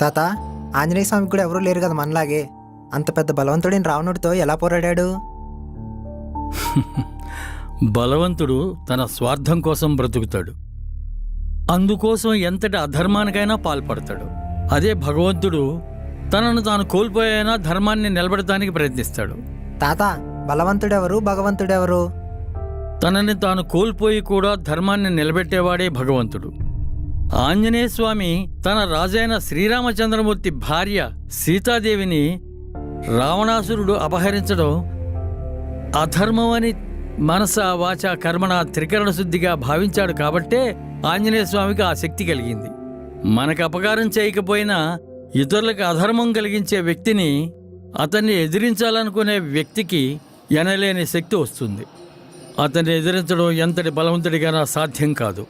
తాత, ఆంజనేయ స్వామికి కూడా ఎవరూ లేరు కదా మనలాగే. అంత పెద్ద బలవంతుడిని రావణుడితో ఎలా పోరాడాడు? బలవంతుడు తన స్వార్థం కోసం బ్రతుకుతాడు. అందుకోసం ఎంతటి అధర్మానికైనా పాల్పడతాడు. అదే భగవంతుడు తనను తాను కోల్పోయినా ధర్మాన్ని నిలబెడటానికి ప్రయత్నిస్తాడు. తాత, బలవంతుడెవరు, భగవంతుడెవరు? తనని తాను కోల్పోయి కూడా ధర్మాన్ని నిలబెట్టేవాడే భగవంతుడు. ఆంజనేయ స్వామి తన రాజైన శ్రీరామచంద్రమూర్తి భార్య సీతాదేవిని రావణాసురుడు అపహరించడం అధర్మమని మనస వాచ కర్మణ త్రికరణ శుద్ధిగా భావించాడు. కాబట్టే ఆంజనేయ స్వామికి ఆ శక్తి కలిగింది. మనకు అపకారం చేయకపోయినా ఇతరులకు అధర్మం కలిగించే వ్యక్తిని, అతన్ని ఎదిరించాలనుకునే వ్యక్తికి ఎనలేని శక్తి వస్తుంది. అతన్ని ఎదిరించడం ఎంతటి బలవంతుడికైనా సాధ్యం కాదు.